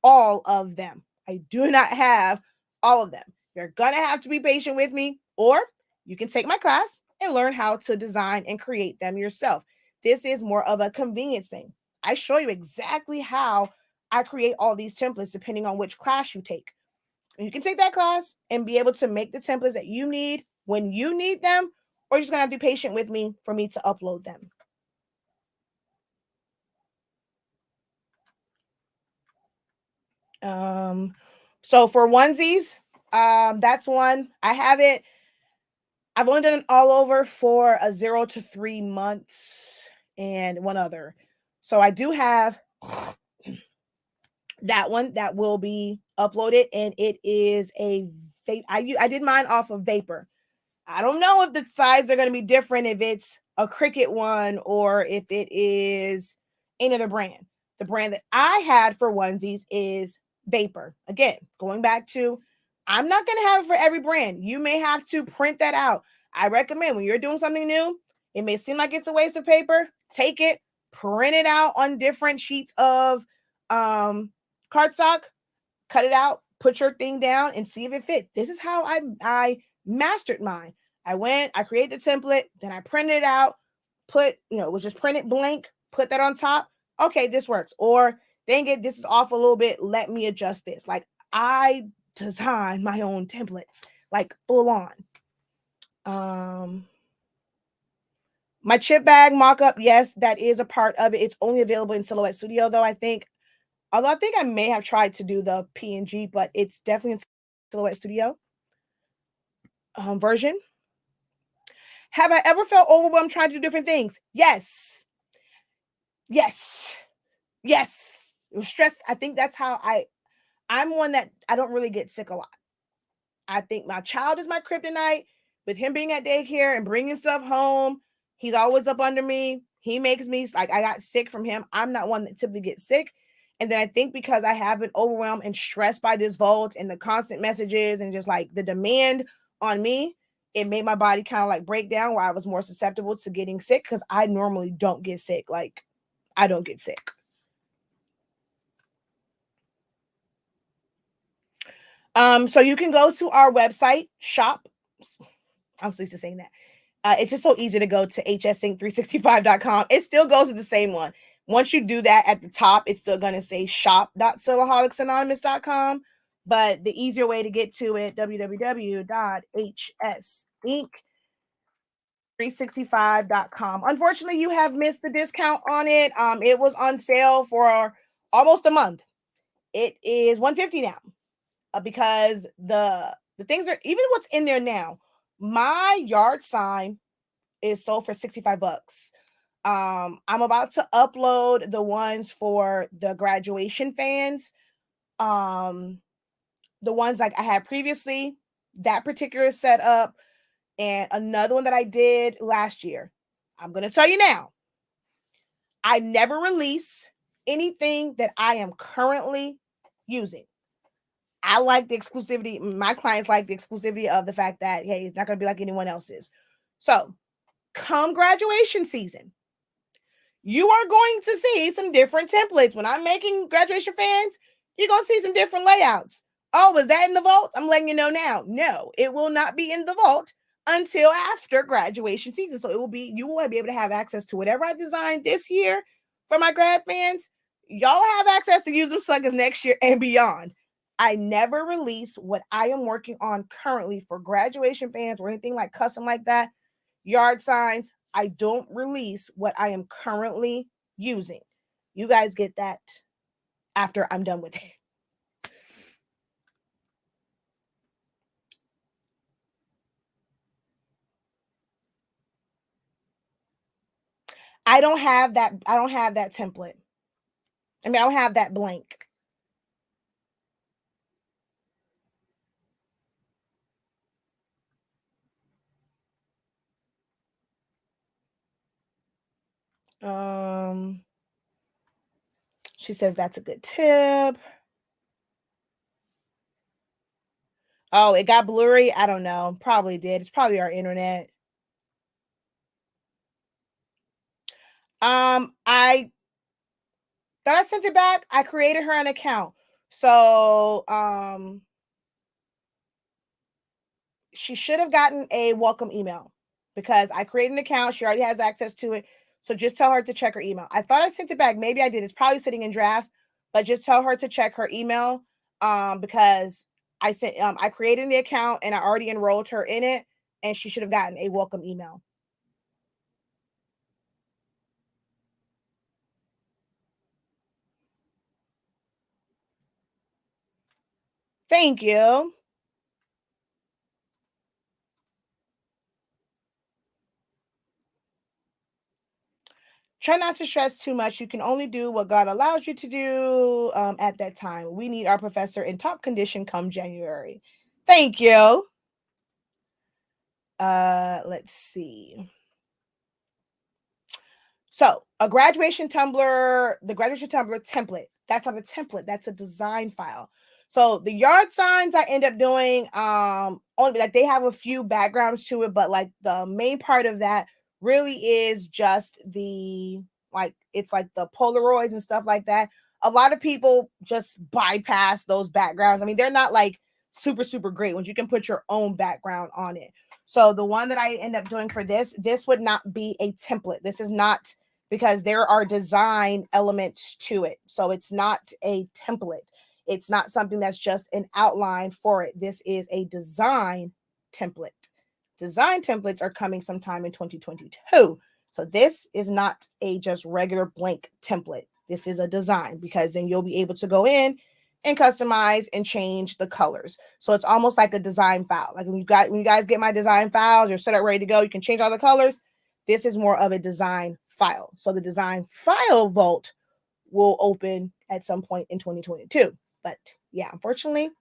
all of them. I do not have all of them. You're going to have to be patient with me, or you can take my class and learn how to design and create them yourself. This is more of a convenience thing. I show you exactly how I create all these templates depending on which class you take. You can take that class and be able to make the templates that you need when you need them, or you're just going to have to be patient with me for me to upload them. So for onesies, that's one. I have it. I've only done it all over for a 0 to 3 months and one other. So I do have that one that will be uploaded, and it is a I did mine off of Vapor. I don't know if the sizes are going to be different if it's a Cricut one or if it is another brand. The brand that I had for onesies is Vapor. Again, going back to, I'm not going to have it for every brand. You may have to print that out. I recommend when you're doing something new, it may seem like it's a waste of paper. Take it, print it out on different sheets of cardstock, cut it out, put your thing down, and see if it fits. This is how I mastered mine. I created the template, then I printed it out, it was just printed blank, put that on top. Okay, this works. Or dang it, this is off a little bit. Let me adjust this. Like, I design my own templates, like full on. My chip bag mock-up, yes, that is a part of it. It's only available in Silhouette Studio, though, I think. Although I think I may have tried to do the PNG, but it's definitely in Silhouette Studio version. Have I ever felt overwhelmed trying to do different things? Yes. Yes. Yes. It was stress. I think that's how I'm one that I don't really get sick a lot. I think my child is my kryptonite. With him being at daycare and bringing stuff home, he's always up under me. He makes me, like, I got sick from him. I'm not one that typically gets sick. And then I think because I have been overwhelmed and stressed by this vault and the constant messages and just like the demand on me, it made my body kind of like break down, where I was more susceptible to getting sick, because I normally don't get sick. Like, I don't get sick. So you can go to our website, shop. I'm so used to saying that. It's just so easy to go to hsync365.com. It still goes to the same one. Once you do that, at the top, it's still going to say shop.soloholicsanonymous.com. But the easier way to get to it, www.hsync365.com. Unfortunately, you have missed the discount on it. It was on sale for almost a month. It is $150 now, because the things are, even what's in there now. My yard sign is sold for $65. I'm about to upload the ones for the graduation fans. The ones like I had previously, that particular setup And another one that I did last year, I'm going to tell you now, I never release anything that I am currently using. I like the exclusivity. My clients like the exclusivity of the fact that, hey, it's not going to be like anyone else's. So come graduation season, you are going to see some different templates. When I'm making graduation fans, you're going to see some different layouts. Oh, was that in the vault? I'm letting you know now. No, it will not be in the vault until after graduation season. So it will be, you will be able to have access to whatever I designed this year for my grad fans. Y'all have access to use them suckers next year and beyond. I never release what I am working on currently for graduation fans or anything like custom like that. Yard signs, I don't release what I am currently using. You guys get that after I'm done with it. I don't have that. I don't have that template. I mean, I don't have that blank. She says that's a good tip. Oh, it got blurry. I don't know. Probably did. It's probably our internet. I thought I sent it back. I created her an account. So, she should have gotten a welcome email because I created an account. She already has access to it. So just tell her to check her email. I thought I sent it back. Maybe I did. It's probably sitting in drafts, but just tell her to check her email because I created the account and I already enrolled her in it, and she should have gotten a welcome email. Thank you. Try not to stress too much. You can only do what God allows you to do at that time. We need our professor in top condition come January. Thank you. Let's see. So a graduation Tumbler, the graduation Tumbler template, that's not a template, that's a design file. So the yard signs I end up doing, only like they have a few backgrounds to it, but like the main part of that really is just the like it's like the Polaroids and stuff like that. A lot of people just bypass those backgrounds. I mean, they're not like super, super great when you can put your own background on it. So the one that I end up doing for this would not be a template. This is not because there are design elements to it. So it's not a template. It's not something that's just an outline for it. This is a design template. Design templates are coming sometime in 2022. So this is not a just regular blank template. This is a design because then you'll be able to go in and customize and change the colors. So it's almost like a design file. Like when you guys get my design files, you're set up ready to go. You can change all the colors. This is more of a design file. So the design file vault will open at some point in 2022. But yeah, unfortunately,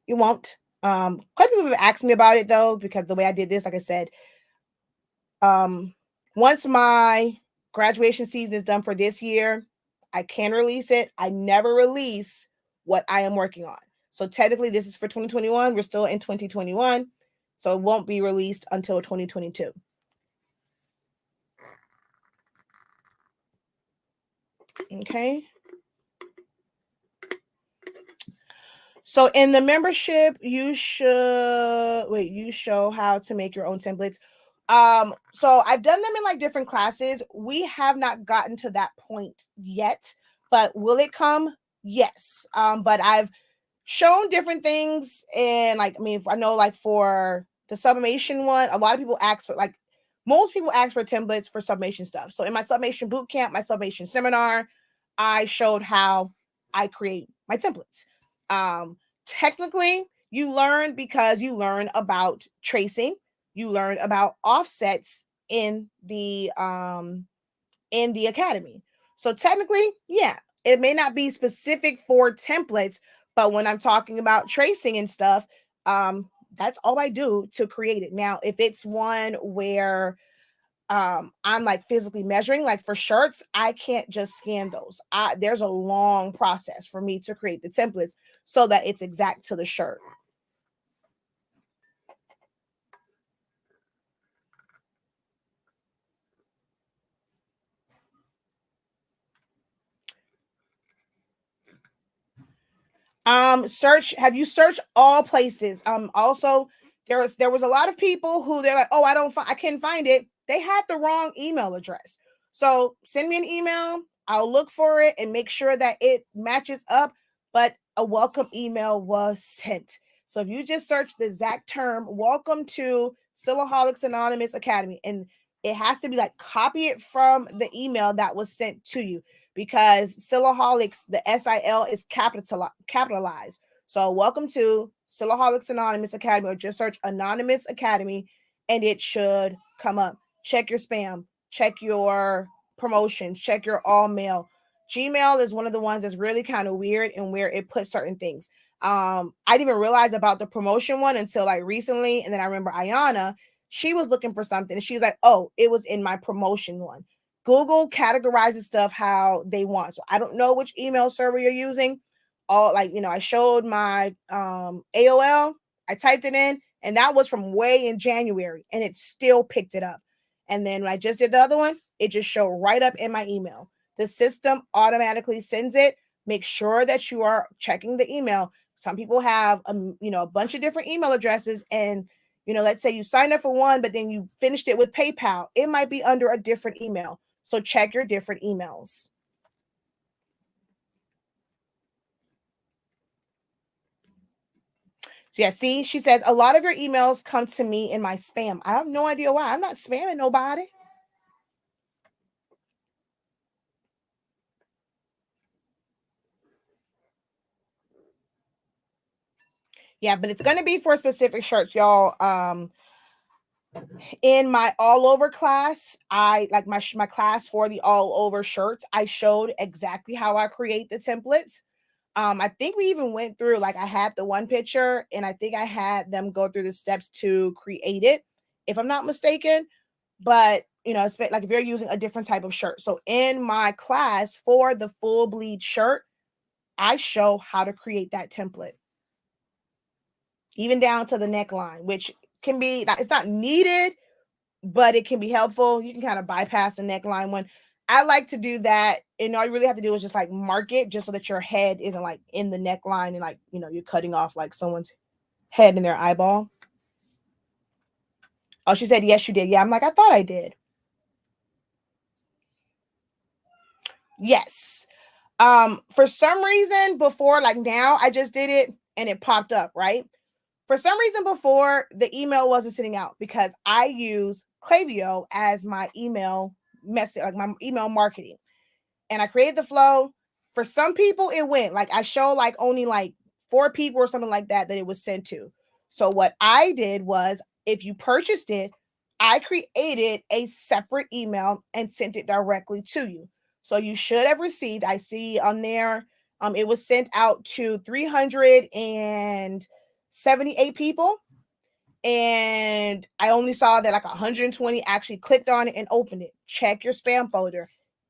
you won't. Quite a few people have asked me about it though, because the way I did this, like I said, once my graduation season is done for this year, I can release it. I never release what I am working on. So technically, this is for 2021. We're still in 2021. So it won't be released until 2022. Okay. So in the membership, you show how to make your own templates. So I've done them in like different classes. We have not gotten to that point yet, but will it come? Yes. But I've shown different things, and like, I mean, I know like for the sublimation one, a lot of people ask for like most people ask for templates for sublimation stuff. So in my sublimation boot camp, my sublimation seminar, I showed how I create my templates. Technically, you learn because you learn about tracing, you learn about offsets in the academy. So technically, yeah, it may not be specific for templates, but when I'm talking about tracing and stuff, That's all I do to create it. Now, if it's one where I'm like physically measuring, like for shirts, I can't just scan those. There's a long process for me to create the templates so that it's exact to the shirt. Search, have you searched all places? Also, there was a lot of people who they're like, oh, I can't find it. They had the wrong email address. So send me an email. I'll look for it and make sure that it matches up. But a welcome email was sent. So if you just search the exact term, welcome to Silaholics Anonymous Academy, and it has to be like copy it from the email that was sent to you, because Silaholics, the SIL is capitalized. So welcome to Silaholics Anonymous Academy, or just search Anonymous Academy and it should come up. Check your spam, check your promotions, check your all mail. Gmail is one of the ones that's really kind of weird and where it puts certain things. I didn't even realize about the promotion one until like recently. And then I remember Ayana, she was looking for something and she's like, oh, it was in my promotion one. Google categorizes stuff how they want. So I don't know which email server you're using. All like, I showed my AOL, I typed it in, and that was from way in January, and it still picked it up. And then when I just did the other one, it just showed right up in my email. The system automatically sends it. Make sure that you are checking the email. Some people have a bunch of different email addresses, and let's say you signed up for one, but then you finished it with PayPal. It might be under a different email. So check your different emails. So yeah, see, she says a lot of your emails come to me in my spam. I have no idea why. I'm not spamming nobody. Yeah, but it's going to be for specific shirts, y'all. In my all over class, I like my class for the all over shirts. I showed exactly how I create the templates. I think we even went through, like, I had the one picture and I think I had them go through the steps to create it, if I'm not mistaken. But like if you're using a different type of shirt. So in my class for the full bleed shirt, I show how to create that template, even down to the neckline, which can be, it's not needed, but it can be helpful. You can kind of bypass the neckline one. I like to do that, and all you really have to do is just like mark it, just so that your head isn't like in the neckline and like you're cutting off like someone's head in their eyeball. Oh, she said yes, you did. Yeah, I'm like, I thought I did. Yes. For some reason before, like now, I just did it and it popped up, right? For some reason before, the email wasn't sitting out because I use Klaviyo as my email message, like my email marketing. And I created the flow. For some people, it went. Like I show like only like 4 people or something like that it was sent to. So what I did was, if you purchased it, I created a separate email and sent it directly to you. So you should have received. I see on there, it was sent out to 378 people, and I only saw that like 120 actually clicked on it and opened it. Check your spam folder.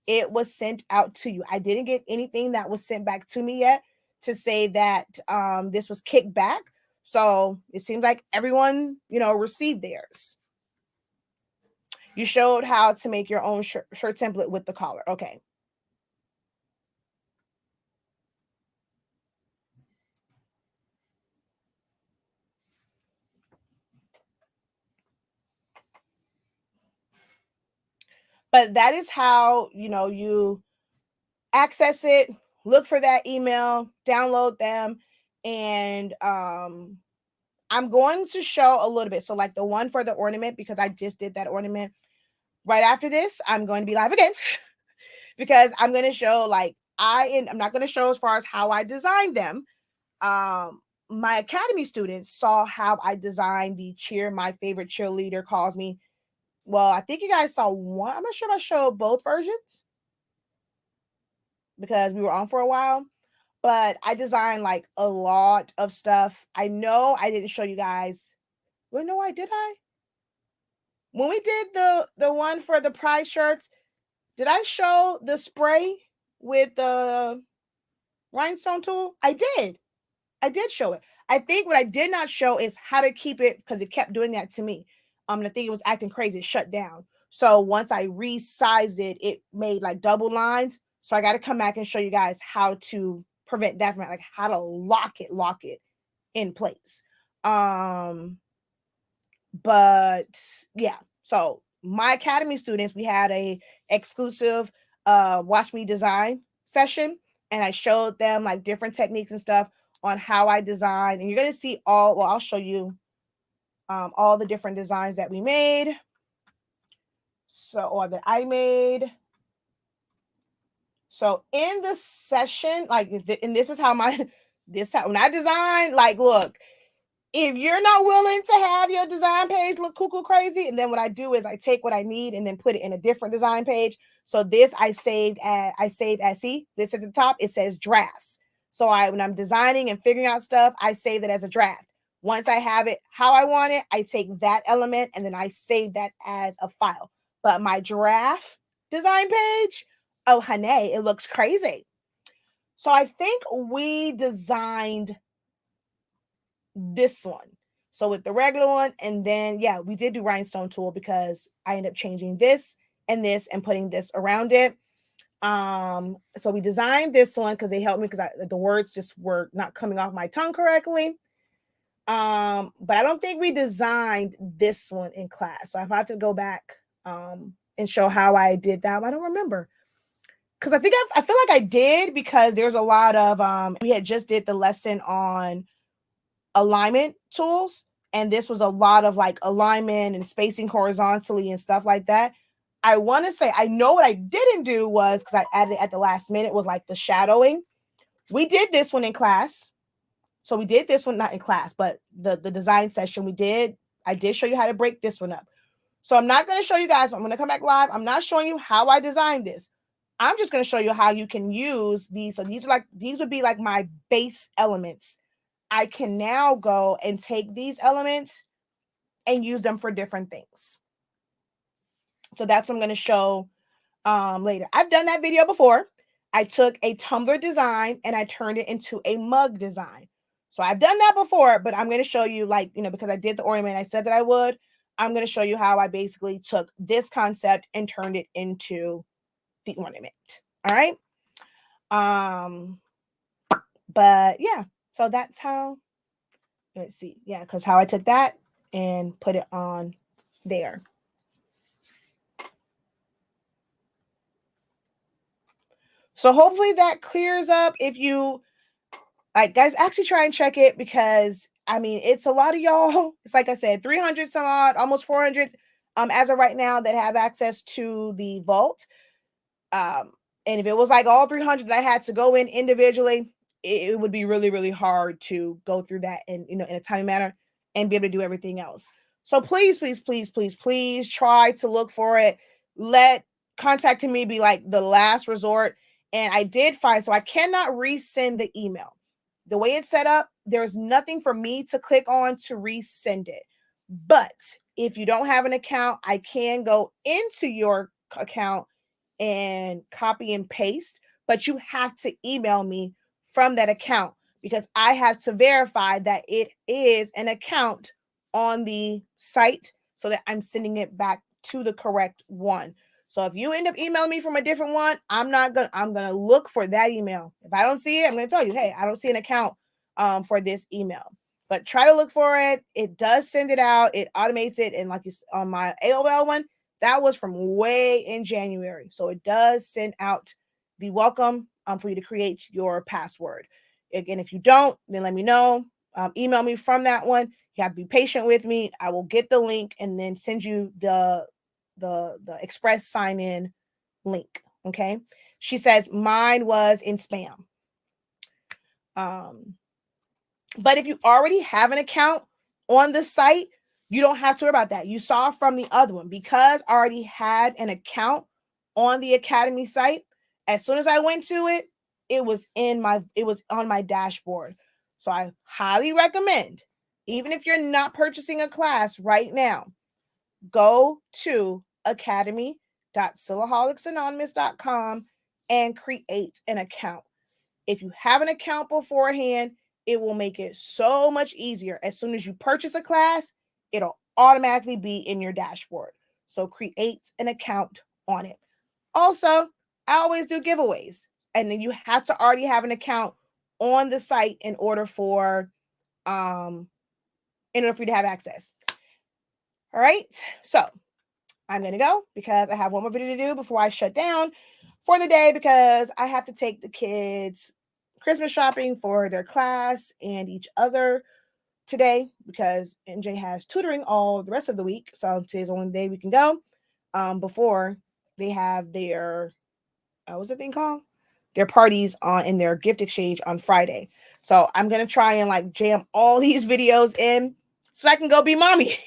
It was sent out to you. I didn't get anything that was sent back to me yet to say that this was kicked back. So it seems like everyone, received theirs. You showed how to make your own shirt template with the collar. Okay. But that is how, you access it, look for that email, download them, and I'm going to show a little bit. So like the one for the ornament, because I just did that ornament. Right after this, I'm going to be live again because I'm going to show like I'm not going to show as far as how I designed them. My academy students saw how I designed the cheer. My favorite cheerleader calls me. Well, I think you guys saw one. I'm not sure if I showed both versions because we were on for a while. but I designed like a lot of stuff. I know I didn't show you guys. Well, no, did I? When we did the one for the pride shirts, did I show the spray with the rhinestone tool? I did. I did show it. I think what I did not show is how to keep it, because it kept doing that to me. I think it was acting crazy. It shut down. So once I resized it, it made like double lines. So I got to come back and show you guys how to prevent that from, like, how to lock it in place. But yeah, so my academy students, we had a exclusive watch me design session, and I showed them like different techniques and stuff on how I design. And you're going to see I'll show you all the different designs that we made. Or that I made. So in the session, like, and this is how when I design, like, look, if you're not willing to have your design page look cuckoo crazy, and then what I do is I take what I need and then put it in a different design page. So this I saved as, see, this is at the top, it says drafts. So when I'm designing and figuring out stuff, I save it as a draft. Once I have it how I want it, I take that element and then I save that as a file. But my draft design page, oh honey, it looks crazy. So I think we designed this one. So with the regular one, and then yeah, we did do rhinestone tool because I ended up changing this and putting this around it. So we designed this one because they helped me, because the words just were not coming off my tongue correctly. But I don't think we designed this one in class. So I have to go back and show how I did that. I don't remember. Because I think I feel like I did, because there's a lot of we had just did the lesson on alignment tools, and this was a lot of like alignment and spacing horizontally and stuff like that. I want to say, I know what I didn't do was, because I added it at the last minute, was like the shadowing. We did this one in class. So we did this one, not in class, but the design session I did show you how to break this one up. So I'm not going to show you guys, I'm going to come back live. I'm not showing you how I designed this. I'm just going to show you how you can use these. So these would be like my base elements. I can now go and take these elements and use them for different things. So that's what I'm going to show later. I've done that video before. I took a tumbler design and I turned it into a mug design. So I've done that before, but I'm going to show you, like, because I did the ornament, I said that I would. I'm going to show you how I basically took this concept and turned it into the ornament. All right. But yeah, so that's how, let's see. Yeah, because how I took that and put it on there. So hopefully that clears up. If you like, guys, actually try and check it, because I mean, it's a lot of y'all. It's like I said, 300 some odd, almost 400 as of right now that have access to the vault. And if it was like all 300 that I had to go in individually, it would be really, really hard to go through that in a timely manner and be able to do everything else. So please, please, please, please, please try to look for it. Let contacting me be like the last resort. And I did find, so I cannot resend the email. The way it's set up, there's nothing for me to click on to resend it. But if you don't have an account, I can go into your account and copy and paste, but you have to email me from that account, because I have to verify that it is an account on the site so that I'm sending it back to the correct one. So if you end up emailing me from a different one, I'm going to look for that email. If I don't see it, I'm going to tell you, hey, I don't see an account for this email. But try to look for it. It does send it out. It automates it. And like you on my AOL one, that was from way in January. So it does send out the welcome for you to create your password. Again, if you don't, then let me know. Email me from that one. You have to be patient with me. I will get the link and then send you the express sign in link. Okay. She says mine was in spam. But if you already have an account on the site, you don't have to worry about that. You saw from the other one, because I already had an account on the Academy site. As soon as I went to it, it was on my dashboard. So I highly recommend, even if you're not purchasing a class right now, go to academy.sillaholics.anonymous.com and create an account. If you have an account beforehand, it will make it so much easier. As soon as you purchase a class, it'll automatically be in your dashboard. So create an account on it. Also, I always do giveaways, and then you have to already have an account on the site in order for you to have access. All right. So I'm going to go because I have one more video to do before I shut down for the day, because I have to take the kids Christmas shopping for their class and each other today, because MJ has tutoring all the rest of the week. So today's the only day we can go before they have their, what's the thing called? Their parties on in their gift exchange on Friday. So I'm going to try and like jam all these videos in so I can go be mommy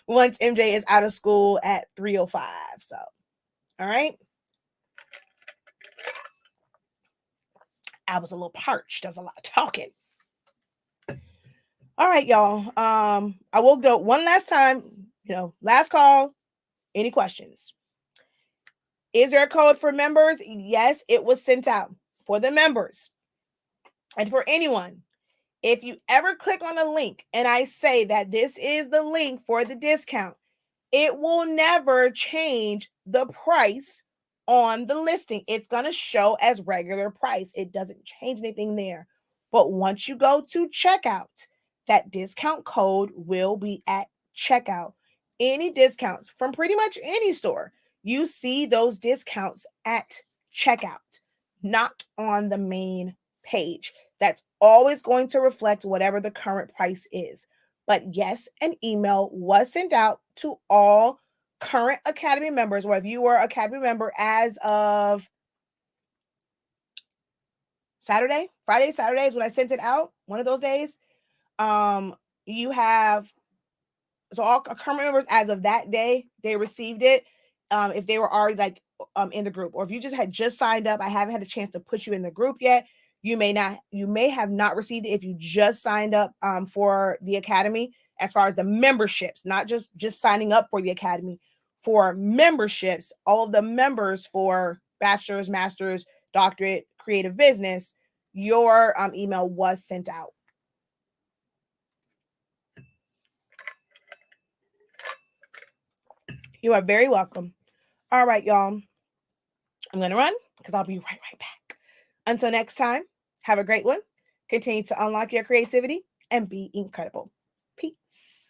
once MJ is out of school at 3:05. So, all right. I was a little parched. There was a lot of talking. All right, y'all. I will go one last time. Last call. Any questions? Is there a code for members? Yes, it was sent out for the members. And for anyone, if you ever click on a link and I say that this is the link for the discount, it will never change the price on the listing. It's going to show as regular price. It doesn't change anything there. But once you go to checkout, that discount code will be at checkout. Any discounts from pretty much any store, you see those discounts at checkout, not on the main page. That's always going to reflect whatever the current price is. But yes, an email was sent out to all current Academy members, or if you were Academy member as of Saturday is when I sent it out, one of those days. You have, so all current members as of that day, they received it. If they were already like in the group, or if you had just signed up, I haven't had a chance to put you in the group yet. You may have not received it if you just signed up for the Academy, as far as the memberships, not just signing up for the Academy. For memberships, all of the members for bachelor's, master's, doctorate, creative business, your email was sent out. You are very welcome. All right, y'all. I'm going to run because I'll be right back. Until next time, have a great one. Continue to unlock your creativity and be incredible. Peace.